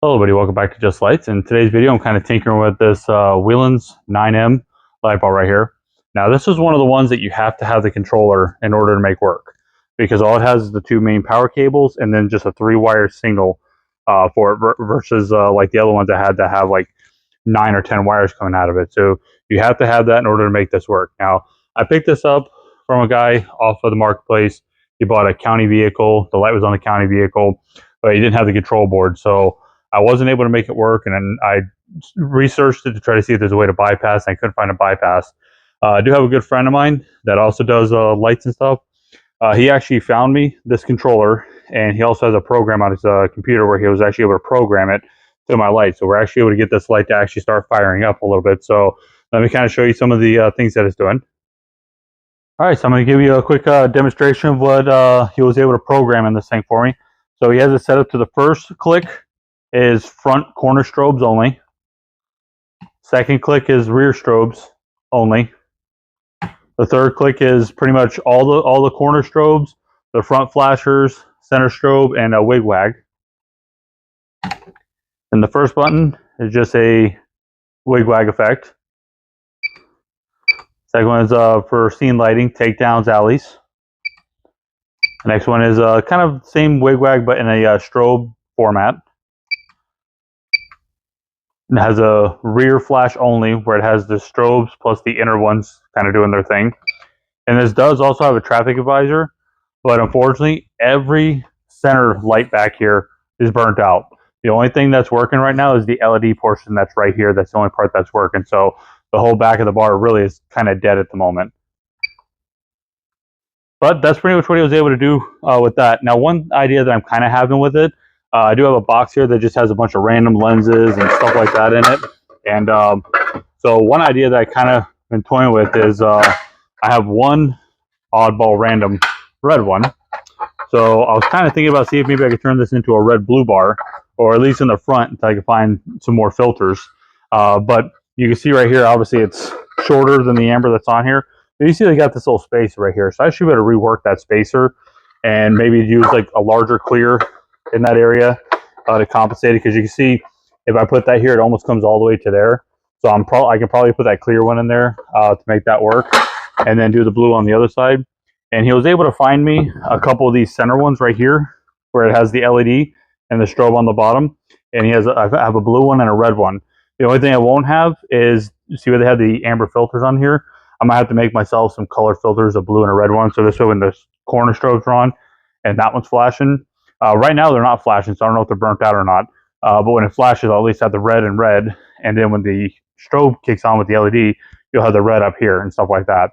Hello everybody, welcome back to Just Lights. In today's video I'm kind of tinkering with this Wheelan's 9M light bulb right here. Now this is one of the ones that you have to have the controller in order to make work, because all it has is the two main power cables and then just a 3-wire signal for it versus like the other ones that had to have like 9 or 10 wires coming out of it. So you have to have that in order to make this work. Now I picked this up from a guy off of the marketplace. He bought a county vehicle. The light was on the county vehicle, but he didn't have the control board. So I wasn't able to make it work, and then I researched it to try to see if there's a way to bypass, and I couldn't find a bypass. I do have a good friend of mine that also does lights and stuff. He actually found me this controller, and he also has a program on his computer where he was actually able to program it to my light. So we're actually able to get this light to actually start firing up a little bit. So let me kind of show you some of the things that it's doing. All right, so I'm going to give you a quick demonstration of what he was able to program in this thing for me. So he has it set up to the first click is front corner strobes only. Second click is rear strobes only. The third click is pretty much all the corner strobes, the front flashers, center strobe, and a wigwag. And the first button is just a wigwag effect. Second one is for scene lighting, takedowns, alleys. The next one is kind of same wigwag but in a strobe format. It has a rear flash only, where it has the strobes plus the inner ones kind of doing their thing. And this does also have a traffic advisor, but unfortunately every center light back here is burnt out. The only thing that's working right now is the LED portion that's right here. That's the only part that's working. So the whole back of the bar really is kind of dead at the moment. But that's pretty much what he was able to do with that. Now, one idea that I'm kind of having with it, I do have a box here that just has a bunch of random lenses and stuff like that in it. And so one idea that I kind of been toying with is I have one oddball random red one. So I was kind of thinking about seeing if maybe I could turn this into a red-blue bar, or at least in the front until I can find some more filters. But you can see right here, obviously it's shorter than the amber that's on here. But you see they got this little space right here. So I should be able to rework that spacer and maybe use like a larger clear in that area to compensate it, because you can see if I put that here, it almost comes all the way to there. So I can probably put that clear one in there to make that work, and then do the blue on the other side. And he was able to find me a couple of these center ones right here, where it has the LED and the strobe on the bottom. And I have a blue one and a red one. The only thing I won't have is, see where they have the amber filters on here? I'm gonna have to make myself some color filters, a blue and a red one. So this way when the corner strobes are on and that one's flashing, right now they're not flashing, so I don't know if they're burnt out or not. But when it flashes, I'll at least have the red and red. And then when the strobe kicks on with the LED, you'll have the red up here and stuff like that.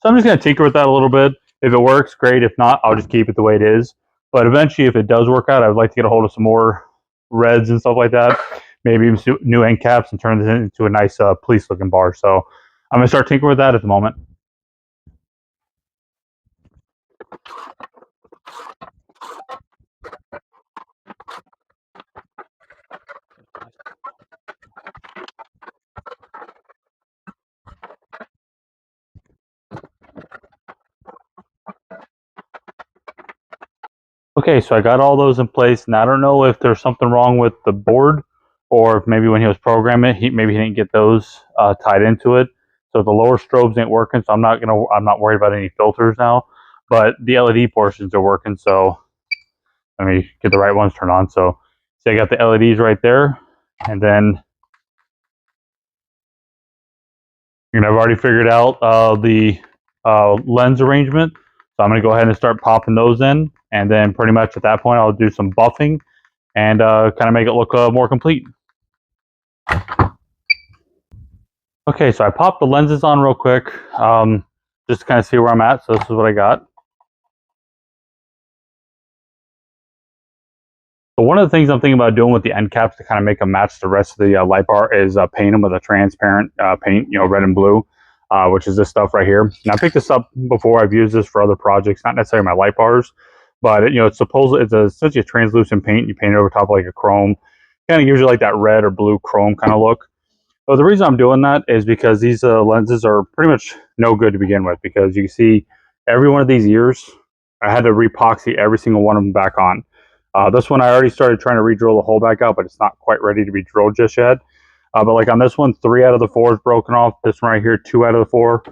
So I'm just going to tinker with that a little bit. If it works, great. If not, I'll just keep it the way it is. But eventually, if it does work out, I'd like to get a hold of some more reds and stuff like that. Maybe even new end caps and turn this into a nice police-looking bar. So I'm going to start tinkering with that at the moment. Okay, so I got all those in place, and I don't know if there's something wrong with the board, or if maybe when he was programming it, maybe he didn't get those tied into it. So the lower strobes ain't working, so I'm not worried about any filters now. But the LED portions are working, so let me get the right ones turned on. So see, I got the LEDs right there, and then I've already figured out the lens arrangement. So I'm going to go ahead and start popping those in, and then pretty much at that point I'll do some buffing and kind of make it look more complete. Okay, so I popped the lenses on real quick, just to kind of see where I'm at. So this is what I got. So one of the things I'm thinking about doing with the end caps to kind of make them match the rest of the light bar is paint them with a transparent paint, red and blue, which is this stuff right here. And I picked this up before. I've used this for other projects, not necessarily my light bars, but it's essentially a translucent paint. You paint it over top like a chrome, kind of gives you like that red or blue chrome kind of look. But the reason I'm doing that is because these lenses are pretty much no good to begin with, because you can see every one of these ears, I had to repoxy every single one of them back on. This one I already started trying to re-drill the hole back out, but it's not quite ready to be drilled just yet. But like on this one, 3 out of the 4 is broken off. This one right here, 2 out of the 4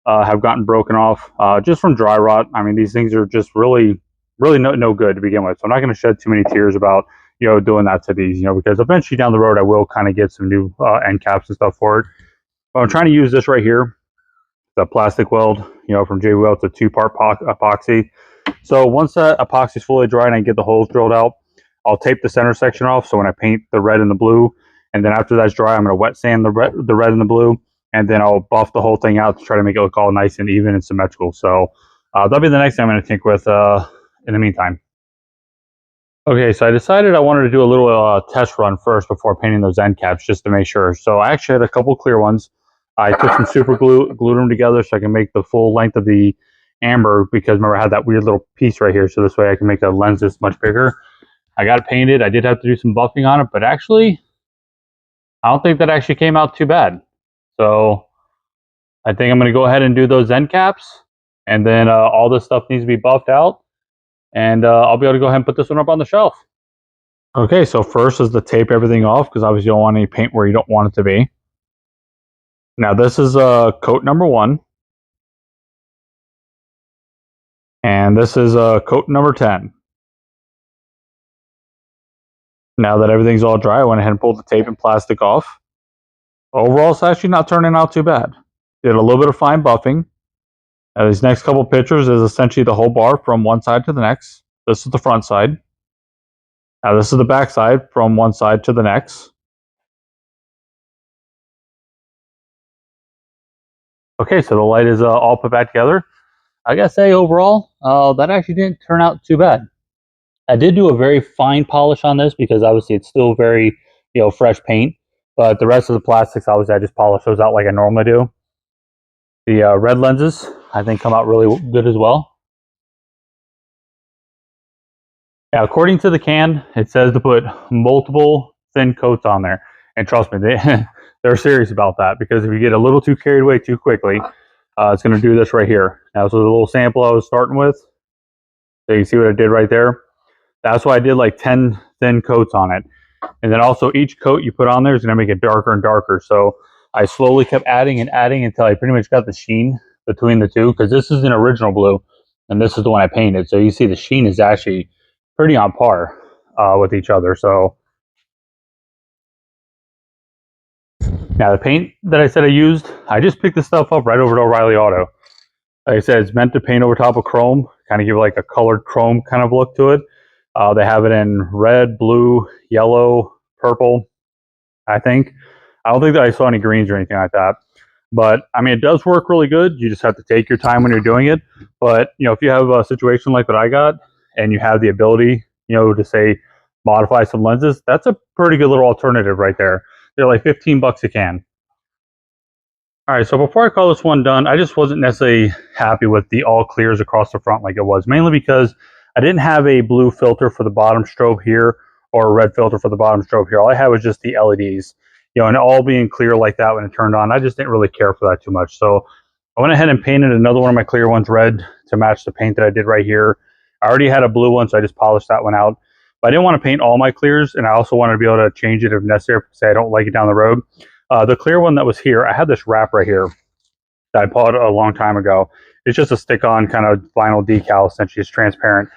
have gotten broken off just from dry rot. I mean, these things are just really no good to begin with. So I'm not going to shed too many tears about, you know, doing that to these, you know, because eventually down the road I will kind of get some new end caps and stuff for it. But I'm trying to use this right here, the plastic weld, you know, from JWeld. It's a 2-part epoxy. So once that epoxy is fully dry and I get the holes drilled out, I'll tape the center section off. So when I paint the red and the blue, and then after that's dry, I'm going to wet sand the red and the blue, and then I'll buff the whole thing out to try to make it look all nice and even and symmetrical. So that'll be the next thing I'm going to tinker with in the meantime. Okay, so I decided I wanted to do a little test run first before painting those end caps just to make sure. So I actually had a couple clear ones. I took some super glue, glued them together so I can make the full length of the amber, because remember I had that weird little piece right here, so this way I can make the lenses much bigger. I got it painted. I did have to do some buffing on it, but actually I don't think that actually came out too bad. So I think I'm going to go ahead and do those end caps, and then all this stuff needs to be buffed out, and I'll be able to go ahead and put this one up on the shelf. Okay, so first is to tape everything off, because obviously you don't want any paint where you don't want it to be. Now this is coat number 1. And this is coat number 10. Now that everything's all dry, I went ahead and pulled the tape and plastic off. Overall, it's actually not turning out too bad. Did a little bit of fine buffing. Now these next couple pictures is essentially the whole bar from one side to the next. This is the front side. Now this is the back side from one side to the next. Okay, so the light is all put back together. I gotta say, overall, that actually didn't turn out too bad. I did do a very fine polish on this because obviously it's still very, you know, fresh paint. But the rest of the plastics, obviously, I just polish those out like I normally do. The red lenses, I think, come out really good as well. Now, according to the can, it says to put multiple thin coats on there. And trust me, they're serious about that, because if you get a little too carried away too quickly, it's going to do this right here. Now, this was a little sample I was starting with. So you can see what I did right there. That's why I did like 10 thin coats on it. And then also each coat you put on there is going to make it darker and darker. So I slowly kept adding and adding until I pretty much got the sheen between the two, because this is an original blue and this is the one I painted. So you see the sheen is actually pretty on par with each other. So now the paint that I said I used, I just picked this stuff up right over at O'Reilly Auto. Like I said, it's meant to paint over top of chrome, kind of give like a colored chrome kind of look to it. They have it in red, blue, yellow, purple, I think. I don't think that I saw any greens or anything like that. But, I mean, it does work really good. You just have to take your time when you're doing it. But, you know, if you have a situation like what I got and you have the ability, you know, to say modify some lenses, that's a pretty good little alternative right there. They're like 15 bucks a can. All right, so before I call this one done, I just wasn't necessarily happy with the all clears across the front like it was, mainly because I didn't have a blue filter for the bottom strobe here or a red filter for the bottom strobe here. All I had was just the LEDs, you know, and all being clear like that when it turned on. I just didn't really care for that too much. So I went ahead and painted another one of my clear ones red to match the paint that I did right here. I already had a blue one, so I just polished that one out. But I didn't want to paint all my clears, and I also wanted to be able to change it if necessary, say I don't like it down the road. The clear one that was here, I had this wrap right here that I bought a long time ago. It's just a stick-on kind of vinyl decal, essentially. It's transparent.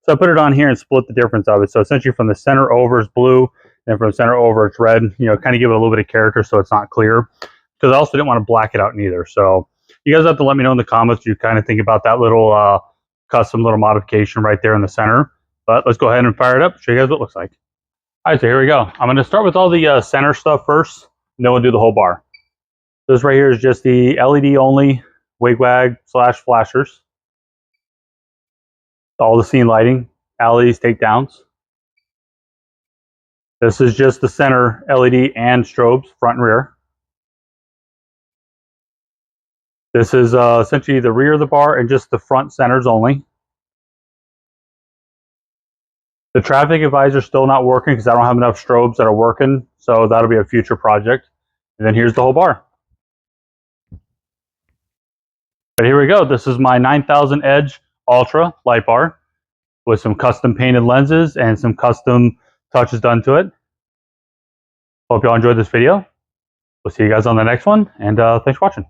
So I put it on here and split the difference of it. So essentially from the center over is blue, and from the center over it's red, you know, kind of give it a little bit of character so it's not clear. Because I also didn't want to black it out neither. So you guys have to let me know in the comments what you kind of think about that little custom little modification right there in the center. But let's go ahead and fire it up, show you guys what it looks like. All right, so here we go. I'm going to start with all the center stuff first, and then we'll do the whole bar. This right here is just the LED only wig-wag / flashers. All the scene lighting, alleys, takedowns. This is just the center LED and strobes, front and rear. This is essentially the rear of the bar and just the front centers only. The traffic advisor is still not working because I don't have enough strobes that are working, so that'll be a future project. And then here's the whole bar. But here we go. This is my 9000 Edge Ultra light bar with some custom painted lenses and some custom touches done to it. Hope y'all enjoyed this video. We'll see you guys on the next one, and thanks for watching.